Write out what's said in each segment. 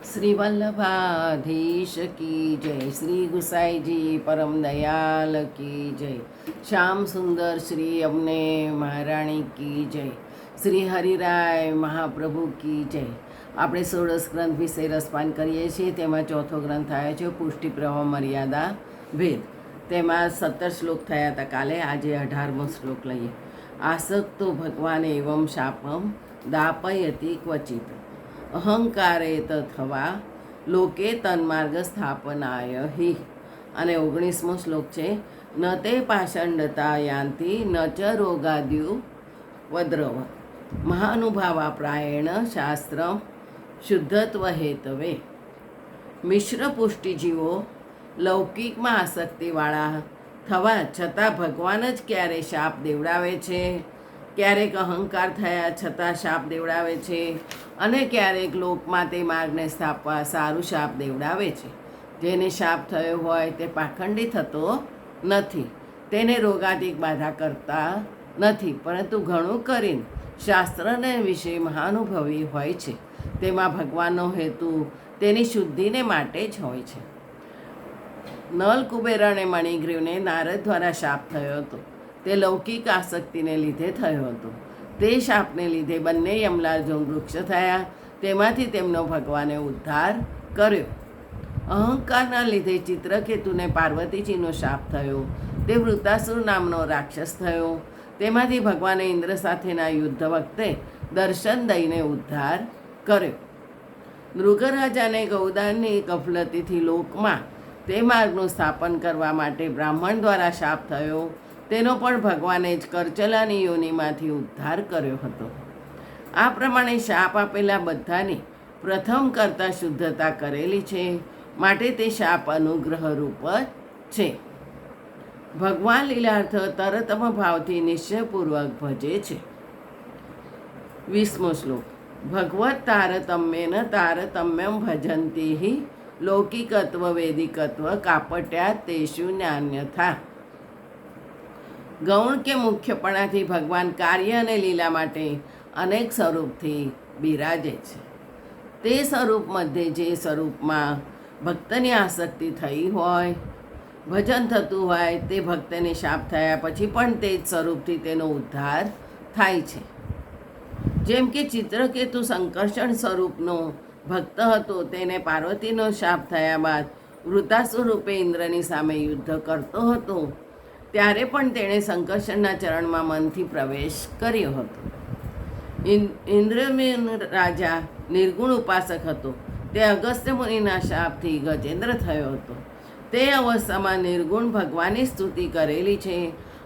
શ્રી વલ્લભાધીશ કી જય, શ્રી ગુસાઈજી પરમ દયાલ કી જય, શ્યામ સુંદર શ્રી અમને મહારાણી કી જય, શ્રી હરિરાય મહાપ્રભુ કી જય. આપણે 16 ગ્રંથ વિશે રસપાન કરીએ છીએ. તેમાં ચોથો ગ્રંથ થયો છે પુષ્ટિ પ્રવાહ મર્યાદા ભેદ. તેમાં 17 શ્લોક થયા હતા કાલે. આજે 18મો શ્લોક લઈએ. આસક્તો ભગવાન એવમ શાપમ દાપયતિ ક્વચિત અહંકારે તથવા લોકે તન્માર્ગ સ્થાપનાય હિ. અને 19મો શ્લોક છે ન તે પાષંડતા યાંતિ ન ચ રોગાદ્યુ વદ્રવ મહાનુભાવા પ્રાયેણ શાસ્ત્ર શુદ્ધત્વ હેતવે. મિશ્ર પુષ્ટિજીવો લૌકિકમાં આસક્તિવાળા થવા છતાં ભગવાન જ ક્યારે શાપ દેવડાવે છે, ક્યારેક અહંકાર થયા છતાં શાપ દેવડાવે છે, અને ક્યારેક લોકમાં તે માર્ગને સ્થાપવા સારું શાપ દેવડાવે છે. જેને શાપ થયો હોય તે પાખંડી થતો નથી, તેને રોગાધિક બાધા કરતા નથી, પરંતુ ઘણું કરીને શાસ્ત્રને વિશે મહાનુભવી હોય છે. તેમાં ભગવાનનો હેતુ તેની શુદ્ધિને માટે જ હોય છે. નલ કુબેર અને મણિગ્રીવને નારદ દ્વારા શાપ થયો હતો. તે લૌકિક આસક્તિને લીધે થયો હતો. તે શાપને લીધે બંને યમલાર્જુન વૃક્ષ થયા. તેમાંથી તેમનો ભગવાને ઉદ્ધાર કર્યો. અહંકારના લીધે ચિત્રકેતુને પાર્વતીજીનો શાપ થયો. તે વૃત્તાસુર નામનો રાક્ષસ થયો. તેમાંથી ભગવાને ઇન્દ્ર સાથેના યુદ્ધ વખતે દર્શન દઈને ઉદ્ધાર કર્યો. મૃગરાજાને ગૌદાનની ગફલતીથી લોકમાં તે માર્ગનું સ્થાપન કરવા માટે બ્રાહ્મણ દ્વારા શાપ થયો. તેનો પણ ભગવાને જ કરચલાની યોનિમાંથી ઉદ્ધાર કર્યો હતો. આ પ્રમાણે શાપ આપેલા બધાની પ્રથમ કરતાં શુદ્ધતા કરેલી છે, માટે તે શાપ અનુગ્રહ રૂપ છે. ભગવાન લીલાર્થ તરતમ ભાવથી નિશ્ચયપૂર્વક ભજે છે. 20મો શ્લોક. ભગવત તારતમ્યેન તારતમ્યમ ભજંતી લૌકિકત્વ વૈદિકત્વ કાપટ્યા તેષુ નાન્યથા. ગૌણ કે મુખ્યપણાથી ભગવાન કાર્ય અને લીલા માટે અનેક સ્વરૂપથી બિરાજે છે. તે સ્વરૂપ મધ્યે જે સ્વરૂપમાં ભક્તની આસક્તિ થઈ હોય, ભજન થતું હોય, તે ભક્તને શાપ થયા પછી પણ તે જ સ્વરૂપથી તેનો ઉદ્ધાર થાય છે. જેમ કે ચિત્રકેતુ સંકર્ષણ સ્વરૂપનો ભક્ત હતો. તેને પાર્વતીનો શાપ થયા બાદ વૃત્તાસુર રૂપે ઇન્દ્રની સામે યુદ્ધ કરતો હતો. ત્યારે પણ તેણે સંકર્ષણના ચરણમાં મનથી પ્રવેશ કર્યો હતો. ઇન્દ્રમેન રાજા નિર્ગુણ ઉપાસક હતો. તે અગસ્ત્ય મુનિના શાપથી ગજેન્દ્ર થયો હતો. તે અવસ્થામાં નિર્ગુણ ભગવાનની સ્તુતિ કરેલી છે,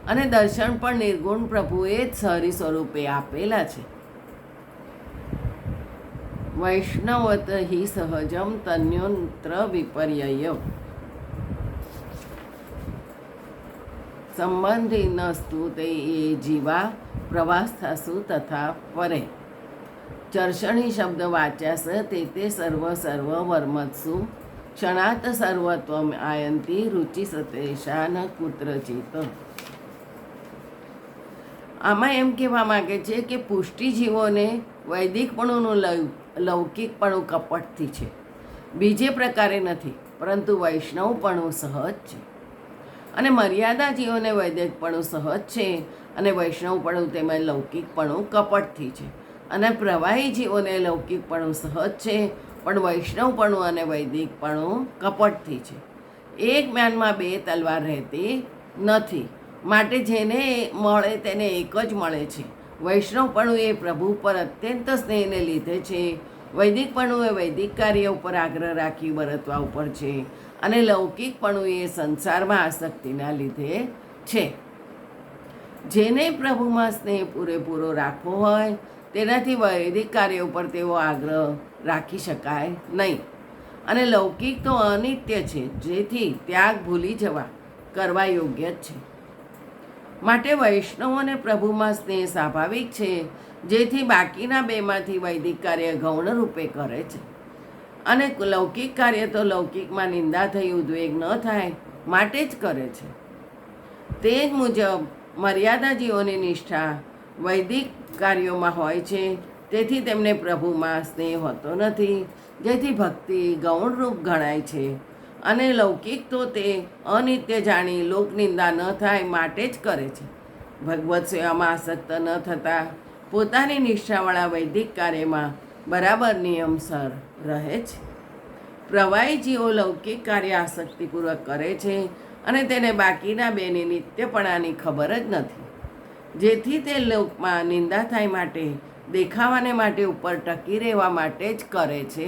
અને દર્શન પણ નિર્ગુણ પ્રભુએ જ સહરી સ્વરૂપે આપેલા છે. વૈષ્ણવત હિ સહજમ તન્યોત્ર વિપર્યય સંબંધી નસ્તુ તે એ જીવા પ્રવાસ્થાસુ તથા પરે ચર્ષણી શબ્દ વાચ્યાસ તે સર્વ સર્વ વર્મત્સુ ક્ષણાત સર્વત્વમ આયંતી રુચિ સતેશા ન કુત્રચિત. આમાં એમ કહેવા માગે છે કે પુષ્ટિજીવોને વૈદિકપણુંનું લૌકિકપણું કપટથી છે, બીજે પ્રકારે નથી, પરંતુ વૈષ્ણવપણું સહજ છે. અને મર્યાદા જીવોને વૈદિકપણું સહજ છે, અને વૈષ્ણવપણું તેમજ લૌકિકપણું કપટથી છે. અને પ્રવાહી જીવોને લૌકિકપણું સહજ છે, પણ વૈષ્ણવપણું અને વૈદિકપણું કપટથી છે. એક મ્યાનમાં બે તલવાર રહેતી નથી, માટે જેને મળે તેને એક જ મળે છે. વૈષ્ણવપણું એ પ્રભુ પર અત્યંત સ્નેહને લીધે છે. વૈદિકપણું એ વૈદિક કાર્ય ઉપર આગ્રહ રાખી વર્તવા ઉપર છે, અને લૌકિકપણું એ સંસારમાં આસક્તિના લીધે છે. જેને પ્રભુમાં સ્નેહ પૂરેપૂરો રાખવો હોય તેનાથી વૈદિક કાર્ય ઉપર તેવો આગ્રહ રાખી શકાય નહીં. અને લૌકિક તો અનિત્ય છે, જેથી ત્યાગ ભૂલી જવા કરવા યોગ્ય જ છે. માટે વૈષ્ણવોને પ્રભુમાં સ્નેહ સ્વાભાવિક છે, જેથી બાકીના બેમાંથી વૈદિક કાર્ય ગૌણ રૂપે કરે છે, અને લૌકિક કાર્ય તો લૌકિકમાં નિંદા થઈ ઉદ્વેગ ન થાય માટે જ કરે છે. તે જ મુજબ મર્યાદા જીવોની નિષ્ઠા વૈદિક કાર્યોમાં હોય છે, તેથી તેમને પ્રભુમાં સ્નેહ હોતો નથી, જેથી ભક્તિ ગૌણરૂપ ગણાય છે. અને લૌકિક તો તે અનિત્ય જાણી લોકનિંદા ન થાય માટે જ કરે છે. ભગવત સેવામાં આસક્ત ન થતાં પોતાની નિષ્ઠાવાળા વૈદિક કાર્યમાં બરાબર નિયમસર રહે છે. પ્રવાહી જીવો લૌકિક કાર્ય આસક્તિપૂર્વક કરે છે અને તેને બાકીના બેની નિત્યપણાની ખબર જ નથી, જેથી તે લોકમાં નિંદા થાય માટે દેખાવાને માટે ઉપર ટકી રહેવા માટે જ કરે છે.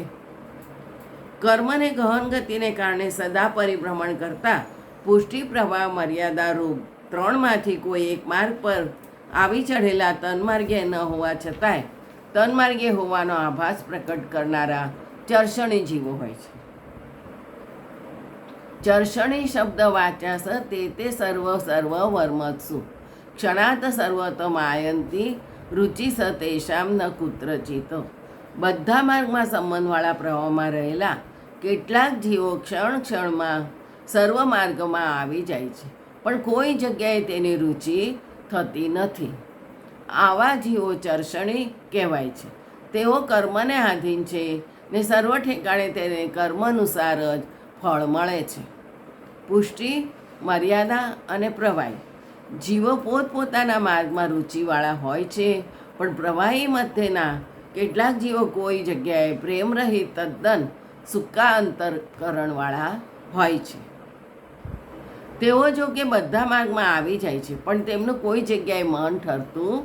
કર્મને ગહન ગતિને કારણે સદા પરિભ્રમણ કરતા પુષ્ટિ પ્રવાહ મર્યાદા રૂપ ત્રણમાંથી કોઈ એક માર્ગ પર આવી ચઢેલા તન્માર્ગે ન હોવા છતાંય તન્માર્ગે હોવાનો આભાસ પ્રકટ કરનારા ચર્ષણી જીવો હોય છે. ચર્ષણી શબ્દ વાચ્યાસ તે સર્વ સર્વ વર્મત્સુ ક્ષણાત સર્વતમ આયંતી રુચિ સ તેષામ ન કુત્રચિત. બધા માર્ગમાં સંબંધવાળા પ્રવાહમાં રહેલા કેટલાક જીવો ક્ષણ ક્ષણમાં સર્વ માર્ગમાં આવી જાય છે, પણ કોઈ જગ્યાએ તેની રુચિ થતી નથી. આવા જીવો ચર્ષણી કહેવાય છે. તેઓ કર્મને આધીન છે ને સર્વ ઠેકાણે તેને કર્મ અનુસાર જ ફળ મળે છે. પુષ્ટિ, મર્યાદા અને પ્રવાહી જીવો પોતપોતાના માર્ગમાં રુચિવાળા હોય છે, પણ પ્રવાહી મધ્યના કેટલાક જીવો કોઈ જગ્યાએ પ્રેમરહિત તદ્દન સૂકા અંતરકરણવાળા હોય છે. તેઓ જો કે બધા માર્ગમાં આવી જાય છે, પણ તેમનું કોઈ જગ્યાએ મન ઠરતું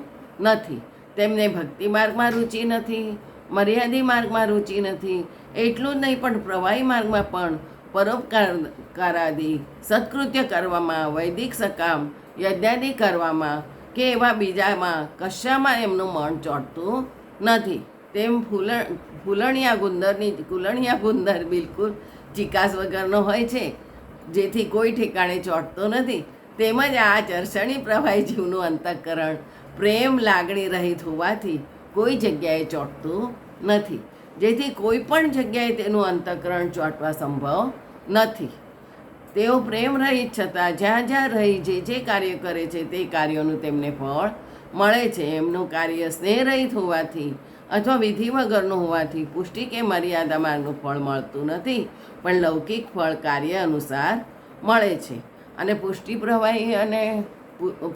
નથી. તેમને ભક્તિ માર્ગમાં રુચિ નથી, મર્યાદી માર્ગમાં રુચિ નથી. એટલું જ નહીં, પણ પ્રવાહી માર્ગમાં પણ પરોપકારાદી સત્કૃત્ય કરવામાં, વૈદિક સકામ યજ્ઞાદિ કરવામાં કે એવા બીજામાં કશામાં એમનું મન ચોંટતું નથી. તેમ કુલણિયા ગુંદર બિલકુલ ચિકાસ વગરનો હોય છે, જેથી કોઈ ઠેકાણે ચોંટતો નથી. તેમજ આ ચર્ષણી પ્રવાહી જીવનું અંતઃકરણ પ્રેમ લાગણી રહિત હોવાથી કોઈ જગ્યાએ ચોંટતું નથી, જેથી કોઈ પણ જગ્યાએ તેનું અંતઃકરણ ચોંટવા સંભવ નથી. તેઓ પ્રેમ રહિત છતાં જ્યાં જ્યાં રહી જે કાર્ય કરે છે તે કાર્યોનું તેમને ફળ મળે છે. એમનું કાર્ય સ્નેહ રહિત હોવાથી અથવા વિધિ વગરનું હોવાથી પુષ્ટિ કે મર્યાદા માર્ગનું ફળ મળતું નથી, પણ લૌકિક ફળ કાર્ય અનુસાર મળે છે. અને પુષ્ટિ પ્રવાહી અને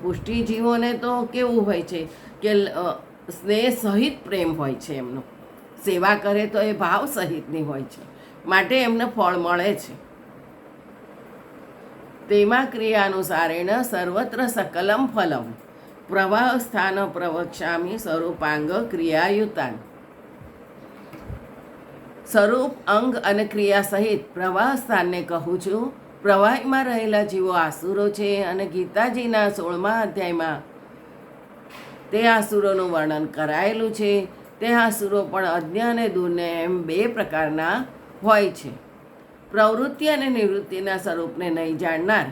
પુષ્ટિ જીવોને તો કેવું હોય છે કે સ્નેહ સહિત પ્રેમ હોય છે. એમનો સેવા કરે તો એ ભાવ સહિતની હોય છે, માટે એમને ફળ મળે છે. તેમાં ક્રિયાનુસારેણ સર્વત્ર સકલમ ફલમ પ્રવાહ સ્થાન પ્રવક્ષ્યામિ સ્વરૂપાંગ ક્રિયાયુતાન. સ્વરૂપ, અંગ અને ક્રિયા સહિત પ્રવાહ સ્થાનને કહું છું. પ્રવાહીમાં રહેલા જીવો આસુરો છે અને ગીતાજીના 16મા અધ્યાયમાં તે આસુરોનું વર્ણન કરાયેલું છે. તે આસુરો પણ અજ્ઞ અને દૂરને એમ બે પ્રકારના હોય છે. પ્રવૃત્તિ અને નિવૃત્તિના સ્વરૂપને નહીં જાણનાર,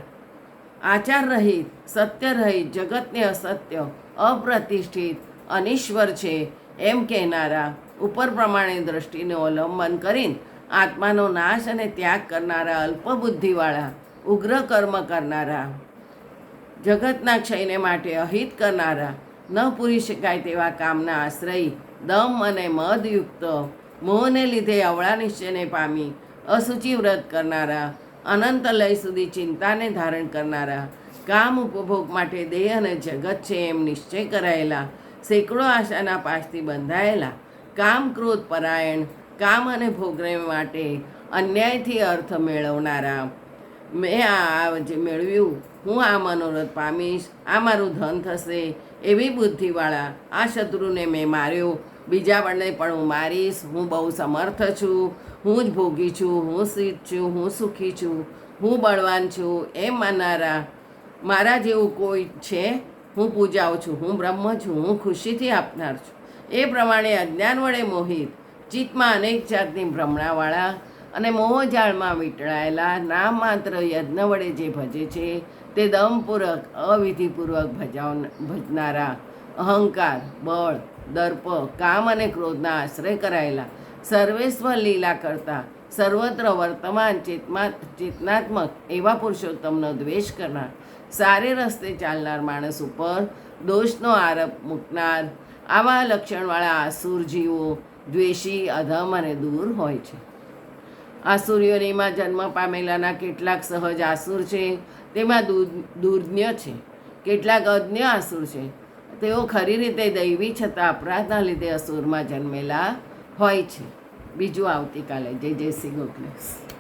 આચાર રહિત, સત્ય રહિત, જગતને અસત્ય, અપ્રતિષ્ઠિત, અનીશ્વર છે એમ કહેનારા, ઉપર પ્રમાણે દ્રષ્ટિને અવલંબન કરીને આત્માનો નાશ અને ત્યાગ કરનારા, અલ્પબુદ્ધિવાળા, ઉગ્ર કર્મ કરનારા, જગતના ક્ષયને માટે અહિત કરનારા, ન પૂરી શકાય તેવા કામના આશ્રયી, દમ અને મદયુક્ત, મોહને લીધે અવળા નિશ્ચયને પામી અસુચિ વ્રત કરનારા, અનંત લય સુધી ચિંતાને ધારણ કરનારા, કામ ઉપભોગ માટે દેહ અને જગત છે એમ નિશ્ચય કરાયેલા, સેંકડો આશાના પાશથી બંધાયેલા, કામ ક્રોધ પરાયણ, કામ અને ભોગને માટે અન્યાયથી અર્થ મેળવનારા, મેં આ જે મેળવ્યું હું આ મનોરથ પામીશ, આ મારું ધન થશે એવી બુદ્ધિવાળા, આ શત્રુને મેં માર્યો, બીજા બંને પણ હું મારીશ, હું બહુ સમર્થ છું, હું જ ભોગી છું, હું સિદ્ધ છું, હું સુખી છું, હું બળવાન છું એમ માનનારા, મારા જેવું કોઈ છે, હું પૂજાઉં છું, હું બ્રહ્મ છું, હું ખુશીથી આપનાર છું, એ પ્રમાણે અજ્ઞાન વડે મોહિત, ચિત્તમાં અનેક જાતની ભ્રમણાવાળા અને મોહજાળમાં વીંટળાયેલા, નામ માત્ર યજ્ઞ વડે જે ભજે છે તે દમપૂર્વક અવિધિપૂર્વક ભજનારા, અહંકાર, બળ, દર્પ, કામ અને ક્રોધના આશ્રય કરાયેલા, સર્વેશ્વર લીલા કરતા, સર્વત્ર વર્તમાન ચેતનાત્મક એવા પુરુષોત્તમનો દ્વેષ કરનાર, સારે રસ્તે ચાલનાર માણસ ઉપર દોષનો આરોપ મૂકનાર, આવા લક્ષણવાળા આસુર જીવો દ્વેષી, અધમ અને દૂર હોય છે. આસુર યોનિમાં જન્મ પામેલાના કેટલાક સહજ આસુર છે, તેમાં દુર્જ્ઞ છે. કેટલાક અજ્ઞ આસુર છે, તેઓ ખરી રીતે દૈવી છતાં અપરાધના લીધે અસુરમાં જન્મેલા હોય છે. બીજું આવતીકાલે. જય જય શ્રી ગોખલેશ.